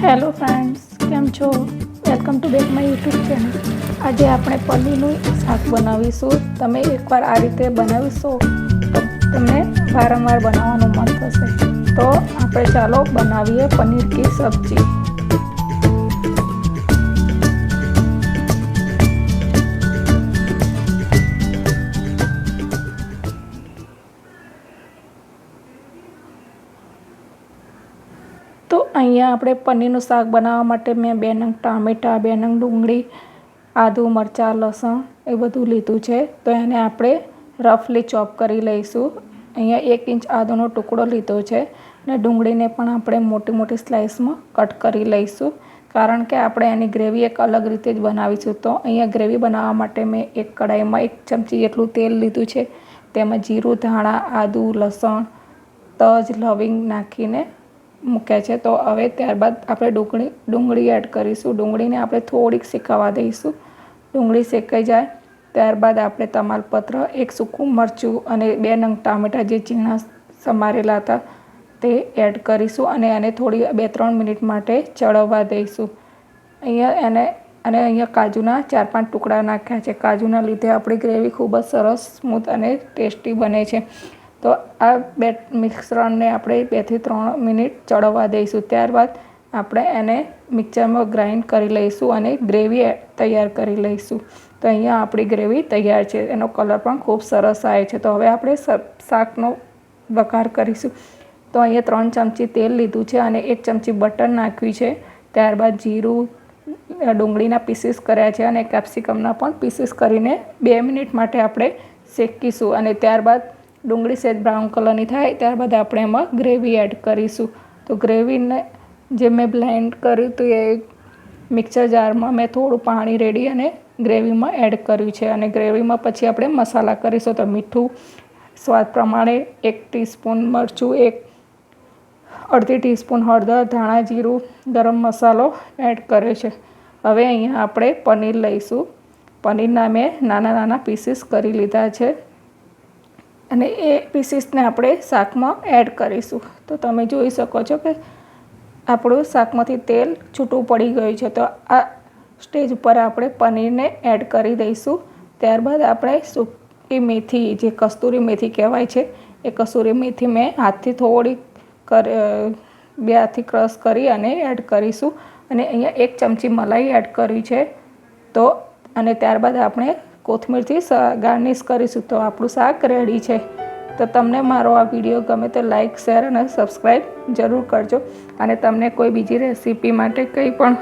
Hello friends, કેમ છો? Welcome to back my YouTube channel. આજે આપણે પનીરનું શાક બનાવીશું. તમે એકવાર આ રીતે બનાવીશો તો તમને વારંવાર બનાવવાનું મન થશે. તો આપણે ચાલો બનાવીએ પનીર કી સબ્જી. તો અહીંયા આપણે પનીરનું શાક બનાવવા માટે મેં 2 નંગ ટામેટાં, 2 નંગ ડુંગળી, આદું, મરચાં, લસણ એ બધું લીધું છે. તો એને આપણે રફલી ચોપ કરી લઈશું. અહીંયા 1 ઇંચ આદુનો ટુકડો લીધો છે અને ડુંગળીને પણ આપણે મોટી મોટી સ્લાઇસમાં કટ કરી લઈશું, કારણ કે આપણે એની ગ્રેવી એક અલગ રીતે જ બનાવીશું. તો અહીંયા ગ્રેવી બનાવવા માટે મેં એક કઢાઈમાં 1 ચમચી જેટલું તેલ લીધું છે. તેમાં જીરું, ધાણા, આદું, લસણ, તજ, લવિંગ નાખીને મૂક્યા છે. તો હવે ત્યારબાદ આપણે ડુંગળી એડ કરીશું. ડુંગળીને આપણે થોડીક શેકાવા દઈશું. ડુંગળી શેકાઈ જાય ત્યારબાદ આપણે તમાલપત્ર, 1 સૂકું મરચું અને 2 નંગ ટામેટાં જે ઝીણા સમારેલા હતા તે એડ કરીશું અને એને થોડી 2-3 મિનિટ માટે ચડવવા દઈશું. અહીંયા કાજુના 4-5 ટુકડા નાખ્યા છે. કાજુના લીધે આપણી ગ્રેવી ખૂબ જ સરસ, સ્મૂથ અને ટેસ્ટી બને છે. તો આ બે મિશ્રણને આપણે 2 થી 3 મિનિટ ચડવવા દઈશું. ત્યારબાદ આપણે એને મિક્સરમાં ગ્રાઇન્ડ કરી લઈશું અને ગ્રેવી તૈયાર કરી લઈશું. તો અહીંયા આપણી ગ્રેવી તૈયાર છે. એનો કલર પણ ખૂબ સરસ આવે છે. તો હવે આપણે શાકનો વઘાર કરીશું. તો અહીંયા 3 ચમચી તેલ લીધું છે અને 1 ચમચી બટર નાખ્યું છે. ત્યારબાદ જીરું, ડુંગળીના પીસીસ કર્યા છે અને કેપ્સિકમના પણ પીસીસ કરીને 2 મિનિટ માટે આપણે શેકીશું અને ત્યારબાદ ડુંગળી સહેજ બ્રાઉન કલરની થાય ત્યારબાદ આપણે એમાં ગ્રેવી એડ કરીશું. તો ગ્રેવીને જે મેં બ્લેન્ડ કર્યું હતું એ મિક્સર જારમાં મેં થોડું પાણી રેડી અને ગ્રેવીમાં એડ કર્યું છે અને ગ્રેવીમાં પછી આપણે મસાલા કરીશું. તો મીઠું સ્વાદ પ્રમાણે, 1 ટીસ્પૂન મરચું, 1/2 ટીસ્પૂન હળદર, ધાણા જીરું, ગરમ મસાલો એડ કર્યો છે. હવે અહીંયા આપણે પનીર લઈશું. પનીરના મેં નાના નાના પીસીસ કરી લીધા છે અને એ પીસીસને આપણે શાકમાં એડ કરીશું. તો તમે જોઈ શકો છો કે આપણું શાકમાંથી તેલ છૂટું પડી ગયું છે. તો આ સ્ટેજ ઉપર આપણે પનીરને એડ કરી દઈશું. ત્યારબાદ આપણે સૂકી મેથી, જે કસ્તુરી મેથી કહેવાય છે, એ કસૂરી મેથી મેં હાથથી થોડીક 2 હાથથી ક્રશ કરી અને એડ કરીશું અને અહીંયા 1 ચમચી મલાઈ એડ કરી છે. તો અને ત્યારબાદ આપણે કોથમીરથી ગાર્નિશ કરીશું. તો આપણું શાક રેડી છે. તો તમને મારો આ વિડીયો ગમે તો લાઇક, શેર અને સબસ્ક્રાઈબ જરૂર કરજો. અને તમને કોઈ બીજી રેસીપી માટે કંઈ પણ